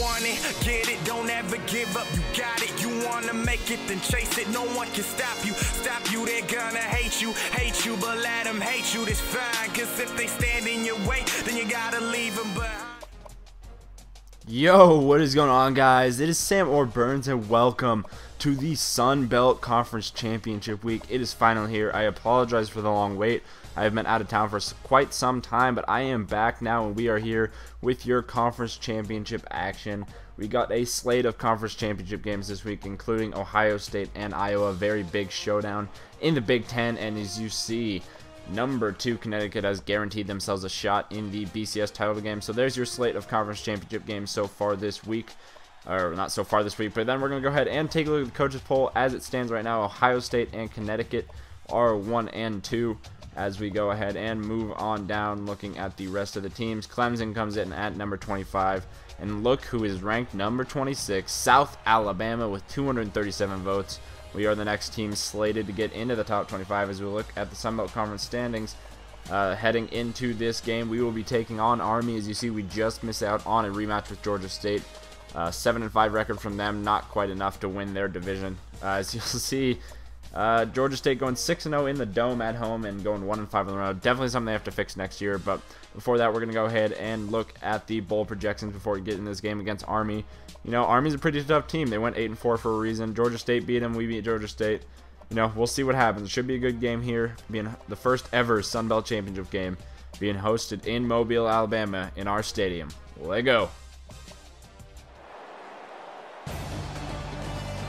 want it, get it, don't ever give up, you got it. You wanna make it, then chase it, no one can stop you. They're gonna hate you, but let them hate you, that's fine. Cause if they stand in your way, then you gotta leave them behind. Yo, what is going on, guys? It is Sam or Burns, and welcome to the Sun Belt Conference Championship Week. It is finally here. I apologize for the long wait. I have been out of town for quite some time, but I am back now, and we are here with your conference championship action. We got a slate of conference championship games this week, including Ohio State and Iowa. Very big showdown in the Big Ten, and as you see, number 2 Connecticut has guaranteed themselves a shot in the BCS title game. So there's your slate of conference championship games so far this week. Or not so far this week, but then we're going to go ahead and take a look at the coaches poll as it stands right now. Ohio State and Connecticut are 1 and 2. As we go ahead and move on down, looking at the rest of the teams, Clemson comes in at number 25, and look who is ranked number 26, South Alabama, with 237 votes. We are the next team slated to get into the top 25 as we look at the Sun Belt Conference standings. Heading into this game, we will be taking on Army. As you see, we just missed out on a rematch with Georgia State. 7-5 record from them, not quite enough to win their division. As you'll see, Georgia State going 6-0 in the Dome at home and going 1-5 on the road. Definitely something they have to fix next year. But before that, we're going to go ahead and look at the bowl projections before we get in this game against Army. You know, Army's a pretty tough team. They went 8-4 for a reason. Georgia State beat them. We beat Georgia State. You know, we'll see what happens. It should be a good game here. Being the first ever Sun Belt Championship game being hosted in Mobile, Alabama in our stadium. Let's go.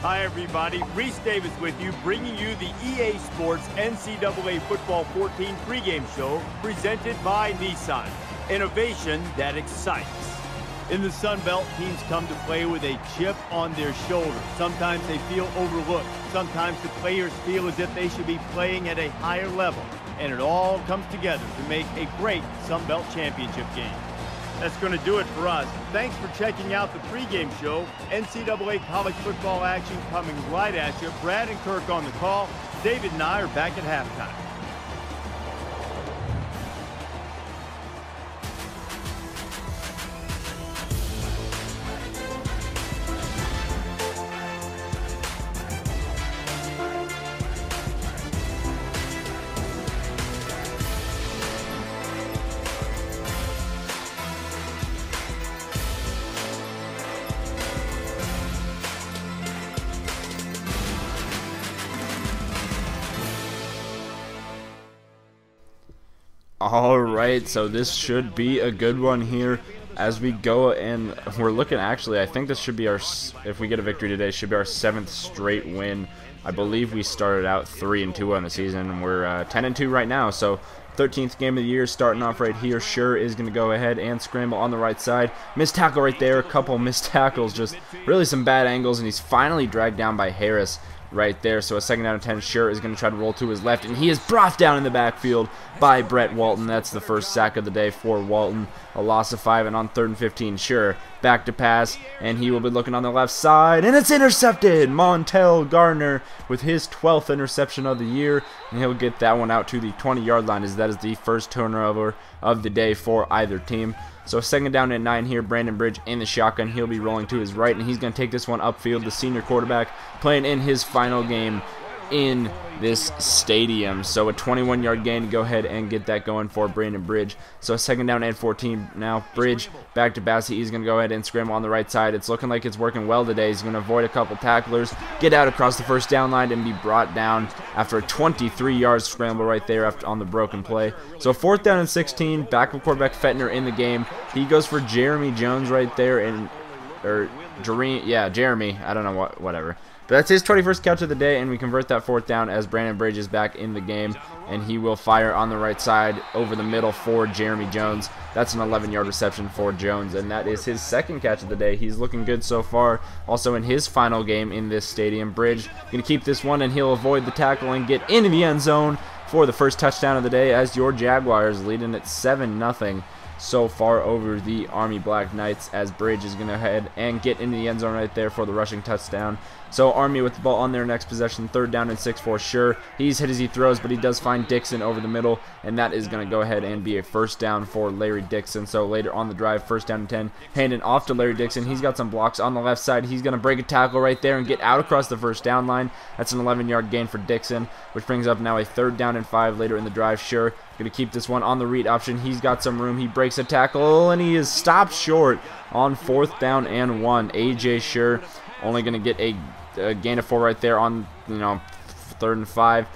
Hi everybody, Reese Davis with you, bringing you the EA Sports NCAA Football 14 pregame show presented by Nissan. Innovation that excites. In the Sun Belt, teams come to play with a chip on their shoulder. Sometimes they feel overlooked. Sometimes the players feel as if they should be playing at a higher level. And it all comes together to make a great Sun Belt championship game. That's going to do it for us. Thanks for checking out the pregame show. NCAA college football action coming right at you. Brad and Kirk on the call. David and I are back at halftime. Alright, so this should be a good one here as we go, and we're looking, actually, I think this should be our, if we get a victory today, should be our 7th straight win. I believe we started out 3-2 on the season, and we're 10-2 right now, so 13th game of the year starting off right here. Sure is going to go ahead and scramble on the right side. Missed tackle right there, a couple missed tackles, just really some bad angles, and he's finally dragged down by Harris right there. So a 2nd down and 10. Sure is going to try to roll to his left, and he is brought down in the backfield by Brett Walton. That's the first sack of the day for Walton. A loss of 5, and on 3rd and 15, Sure back to pass, and he will be looking on the left side, and it's intercepted. Montel Gardner with his 12th interception of the year, and he'll get that one out to the 20-yard line, as that is the first turnover of the day for either team. So 2nd down and 9 here. Brandon Bridge in the shotgun. He'll be rolling to his right, and he's going to take this one upfield. The senior quarterback playing in his final game in this stadium. So a 21-yard gain to go ahead and get that going for Brandon Bridge. So 2nd down and 14 now. Bridge back to Bassey. He's going to go ahead and scramble on the right side. It's looking like it's working well today. He's going to avoid a couple tacklers, get out across the first down line, and be brought down after a 23-yard scramble right there after on the broken play. So 4th down and 16. Backup quarterback Fettner in the game. He goes for Jeremy Jones right there, and Jeremy. I don't know whatever. But that's his 21st catch of the day, and we convert that 4th down as Brandon Bridge is back in the game, and he will fire on the right side over the middle for Jeremy Jones. That's an 11-yard reception for Jones, and that is his 2nd catch of the day. He's looking good so far. Also in his final game in this stadium, Bridge going to keep this one, and he'll avoid the tackle and get into the end zone for the first touchdown of the day as your Jaguars leading at 7-0. so far over the Army Black Knights, as Bridge is going to head and get into the end zone right there for the rushing touchdown. So Army with the ball on their next possession, 3rd down and 6 for sure. He's hit as he throws, but he does find Dixon over the middle, and that is going to go ahead and be a 1st down for Larry Dixon. So later on the drive, 1st down and 10, handing off to Larry Dixon. He's got some blocks on the left side. He's going to break a tackle right there and get out across the 1st down line. That's an 11-yard gain for Dixon, which brings up now a 3rd down and 5 later in the drive. Sure, going to keep this one on the read option. He's got some room. He breaks a tackle, and he is stopped short on 4th down and 1. A.J. Sure only going to get a gain of 4 right there on 3rd and 5.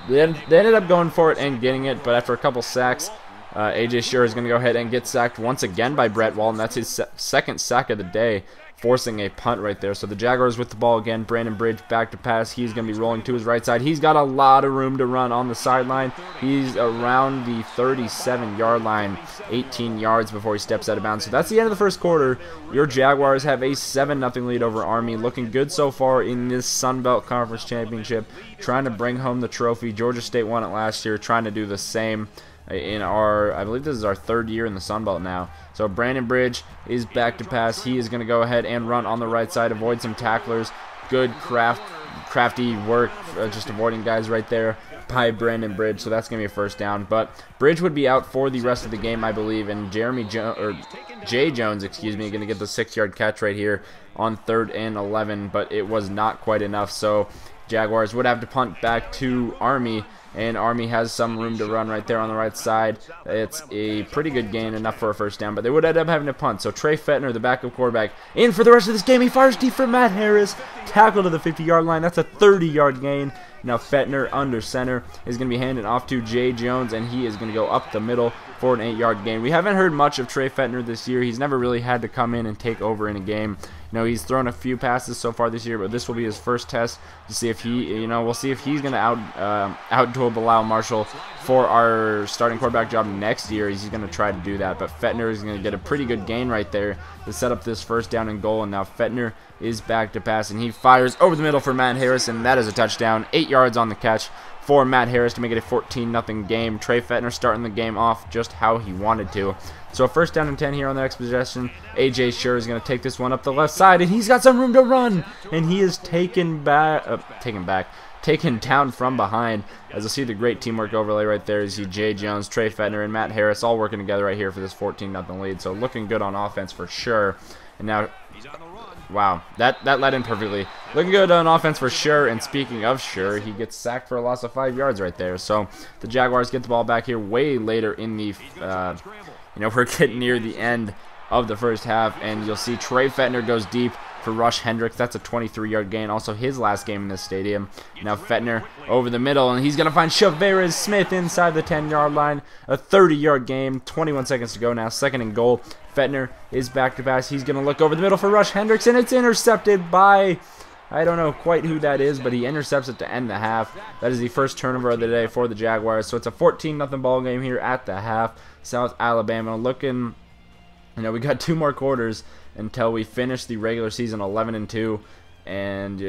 They ended up going for it and getting it, but after a couple sacks, A.J. Sure is going to go ahead and get sacked once again by Brett Wall, and that's his 2nd sack of the day, forcing a punt right there. So the Jaguars with the ball again. Brandon Bridge back to pass. He's going to be rolling to his right side. He's got a lot of room to run on the sideline. He's around the 37-yard line, 18 yards before he steps out of bounds. So that's the end of the 1st quarter. Your Jaguars have a 7-0 lead over Army. Looking good so far in this Sun Belt Conference Championship. Trying to bring home the trophy. Georgia State won it last year. Trying to do the same in I believe this is our 3rd year in the Sun Belt now. So Brandon Bridge is back to pass. He is going to go ahead and run on the right side, avoid some tacklers. Good crafty work, just avoiding guys right there by Brandon Bridge. So that's going to be a 1st down. But Bridge would be out for the rest of the game, I believe, and Jay Jones, excuse me, going to get the 6-yard catch right here on 3rd and 11, but it was not quite enough. So Jaguars would have to punt back to Army, and Army has some room to run right there on the right side. It's a pretty good gain, enough for a 1st down, but they would end up having to punt. So Trey Fettner, the backup quarterback, in for the rest of this game. He fires deep for Matt Harris. Tackle to the 50-yard line. That's a 30-yard gain. Now Fettner under center is going to be handed off to Jay Jones, and he is going to go up the middle for an 8-yard gain. We haven't heard much of Trey Fettner this year. He's never really had to come in and take over in a game. He's thrown a few passes so far this year, but this will be his 1st test to see if he, we'll see if he's going to outduel Bilal Marshall for our starting quarterback job next year. He's going to try to do that, but Fettner is going to get a pretty good gain right there to set up this 1st down and goal. And now Fettner is back to pass, and he fires over the middle for Matt Harris, and that is a touchdown. 8 yards on the catch for Matt Harris to make it a 14-0 game. Trey Fettner starting the game off just how he wanted to. So a 1st down and 10 here on the next possession. A.J. Sure is going to take this one up the left side, and he's got some room to run, and he is taken down from behind. As you'll see the great teamwork overlay right there. You see Jay Jones, Trey Fettner, and Matt Harris all working together right here for this 14-0 lead. So looking good on offense for sure. And now, wow, that led in perfectly. Looking good on offense for sure. And speaking of sure, he gets sacked for a loss of 5 yards right there. So the Jaguars get the ball back here way later in the, we're getting near the end of the 1st half, and you'll see Trey Fettner goes deep for Rush Hendricks. That's a 23-yard gain, also his last game in this stadium. Now Fettner over the middle, and he's going to find Chavarez Smith inside the 10-yard line. A 30-yard game, 21 seconds to go now, 2nd and goal. Fettner is back to pass. He's going to look over the middle for Rush Hendricks, and it's intercepted by, I don't know quite who that is, but he intercepts it to end the half. That is the 1st turnover of the day for the Jaguars. So it's a 14-0 ball game here at the half. South Alabama looking, we got 2 more quarters until we finish the regular season 11-2, and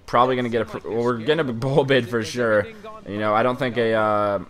probably gonna get we're getting a bowl bid for sure. I don't think a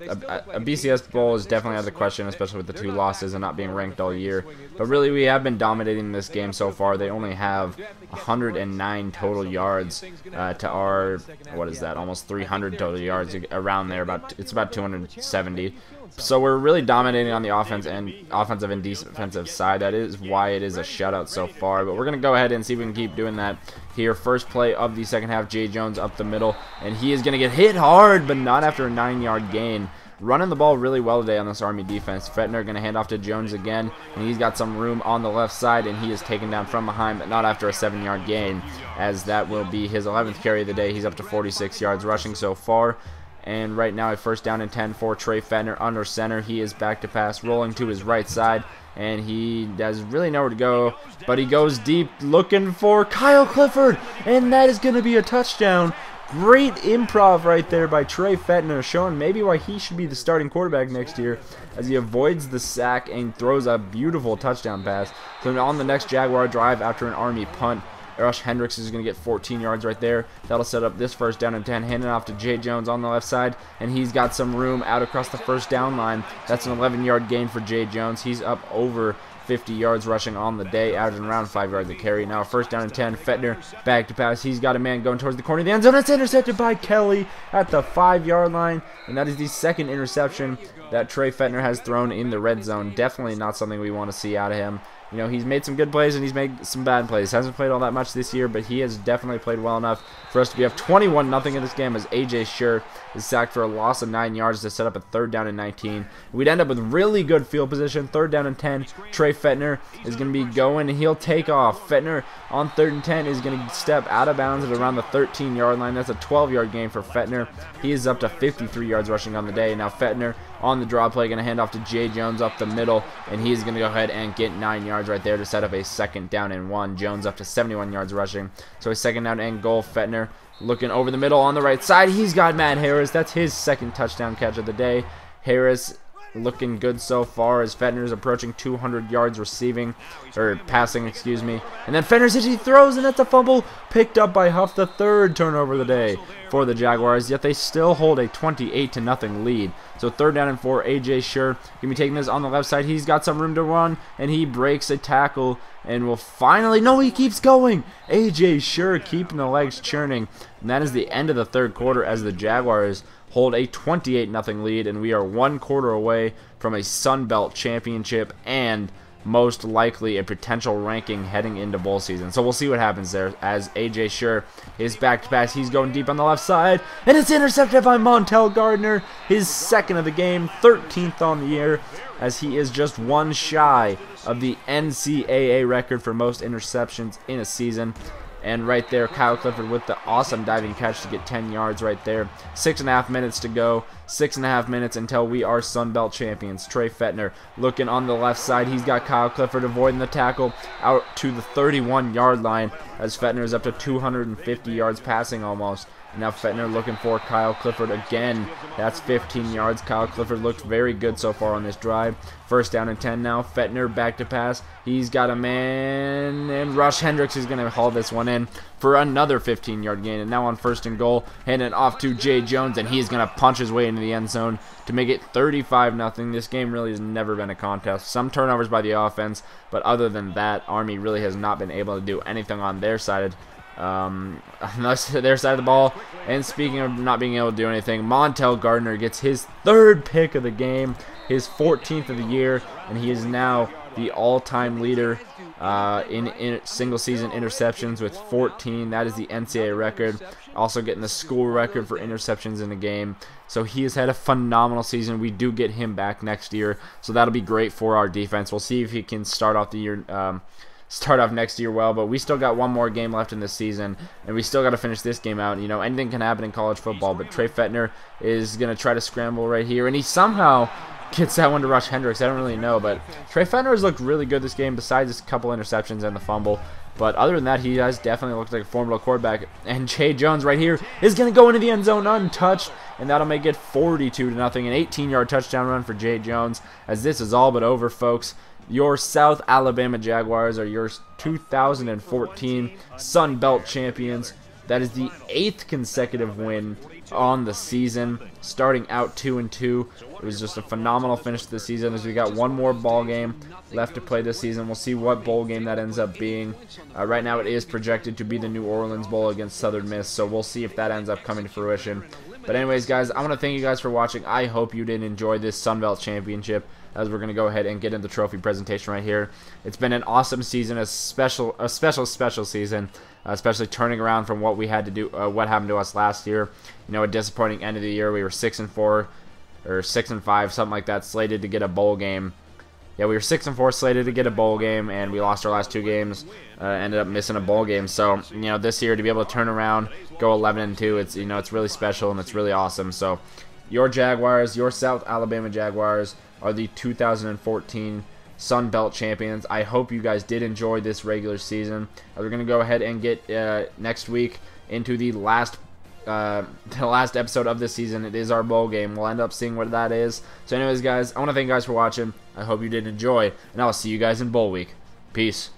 BCS bowl is definitely out of the question, especially with the 2 losses and not being ranked all year. But really, we have been dominating this game so far. They only have 109 total yards to our, what is that, almost 300 total yards, around there. It's about 270. So we're really dominating on the offensive and defensive side. That is why it is a shutout so far. But we're going to go ahead and see if we can keep doing that here. First play of the 2nd half, Jay Jones up the middle, and he is going to get hit hard, but not after a 9-yard gain. Running the ball really well today on this Army defense. Fettner going to hand off to Jones again, and he's got some room on the left side, and he is taken down from behind, but not after a 7-yard gain, as that will be his 11th carry of the day. He's up to 46 yards rushing so far. And right now a 1st down and 10 for Trey Fettner under center. He is back to pass, rolling to his right side, and he has really nowhere to go, but he goes deep looking for Kyle Clifford, and that is going to be a touchdown. Great improv right there by Trey Fettner, showing maybe why he should be the starting quarterback next year, as he avoids the sack and throws a beautiful touchdown pass. So on the next Jaguar drive after an Army punt, Rush Hendricks is going to get 14 yards right there. That'll set up this first down and 10. Handing off to Jay Jones on the left side, and he's got some room out across the first down line. That's an 11-yard gain for Jay Jones. He's up over 50 yards rushing on the day, averaging around 5 yards a carry. Now first down and 10. Fettner back to pass. He's got a man going towards the corner of the end zone. It's intercepted by Kelly at the 5-yard line, and that is the second interception that Trey Fettner has thrown in the red zone. Definitely not something we want to see out of him. You know, he's made some good plays and he's made some bad plays. Hasn't played all that much this year, but he has definitely played well enough for us to be up 21-0 in this game as A.J. Scher is sacked for a loss of 9 yards to set up a third down and 19. We'd end up with really good field position. Third down and 10. Trey Fettner is going to be going and he'll take off. Fettner on third and 10 is going to step out of bounds at around the 13-yard line. That's a 12-yard gain for Fettner. He is up to 53 yards rushing on the day. Now Fettner on the draw play, going to hand off to Jay Jones up the middle, and he's going to go ahead and get 9 yards right there to set up a second down and 1. Jones up to 71 yards rushing, so a second down and goal. Fettner looking over the middle on the right side. He's got Matt Harris. That's his second touchdown catch of the day. Harris looking good so far as Fettner's approaching 200 yards receiving, or passing, excuse me. And then Fettner says he throws, and that's a fumble picked up by Huff, the third turnover of the day for the Jaguars, yet they still hold a 28-0 lead. So third down and 4, A.J. Scher can be taking this on the left side. He's got some room to run, and he breaks a tackle and will finally, no, he keeps going. A.J. Scher keeping the legs churning, and that is the end of the third quarter as the Jaguars hold a 28-0 lead, and we are 1 quarter away from a Sun Belt championship and most likely a potential ranking heading into bowl season. So we'll see what happens there as A.J. Scher is back to pass. He's going deep on the left side, and it's intercepted by Montel Gardner, his second of the game, 13th on the year, as he is just one shy of the NCAA record for most interceptions in a season. And right there, Kyle Clifford with the awesome diving catch to get 10 yards right there. 6.5 minutes to go. 6.5 minutes until we are Sun Belt champions. Trey Fettner looking on the left side. He's got Kyle Clifford avoiding the tackle out to the 31-yard line as Fettner is up to 250 yards passing almost. Now Fettner looking for Kyle Clifford again. That's 15 yards. Kyle Clifford looked very good so far on this drive. First down and 10 now. Fettner back to pass. He's got a man, and Rush Hendricks is going to haul this one in for another 15-yard gain. And now on first and goal, handing it off to Jay Jones, and he's going to punch his way into the end zone to make it 35-0. This game really has never been a contest. Some turnovers by the offense, but other than that, Army really has not been able to do anything on their side. Unless their side of the ball. And speaking of not being able to do anything, Montel Gardner gets his third pick of the game, his 14th of the year, and he is now the all-time leader in single-season interceptions with 14. That is the NCAA record. Also getting the school record for interceptions in a game. So he has had a phenomenal season. We do get him back next year, so that'll be great for our defense. We'll see if he can start off the year. Start off next year well, but we still got one more game left in this season, and we still got to finish this game out. You know, anything can happen in college football, but Trey Fettner is going to try to scramble right here, and he somehow gets that one to Rush Hendricks. I don't really know, but Trey Fettner has looked really good this game besides a couple interceptions and the fumble. But other than that, he has definitely looked like a formidable quarterback. And Jay Jones right here is going to go into the end zone untouched, and that'll make it 42-0, an 18-yard touchdown run for Jay Jones, as this is all but over, folks. Your South Alabama Jaguars are your 2014 Sun Belt champions. That is the 8th consecutive win on the season, starting out 2-2. It was just a phenomenal finish to the season as we got one more ball game left to play this season. We'll see what bowl game that ends up being. Right now it is projected to be the New Orleans Bowl against Southern Miss, so we'll see if that ends up coming to fruition. But anyways, guys, I want to thank you guys for watching. I hope you did enjoy this Sun Belt Championship, as we're going to go ahead and get into the trophy presentation right here. It's been an awesome season, a special season, especially turning around from what we had to do, what happened to us last year. You know, a disappointing end of the year. We were 6-4 or 6-5, something like that, slated to get a bowl game. Yeah, we were 6-4, slated to get a bowl game, and we lost our last 2 games. Ended up missing a bowl game. So, you know, this year to be able to turn around, go 11-2, it's, you know, it's really special and it's really awesome. So, your Jaguars, your South Alabama Jaguars, are the 2014 Sun Belt champions. I hope you guys did enjoy this regular season. We're going to go ahead and get next week into the last episode of this season. It is our bowl game. We'll end up seeing what that is. So anyways, guys, I want to thank you guys for watching. I hope you did enjoy, and I'll see you guys in bowl week. Peace.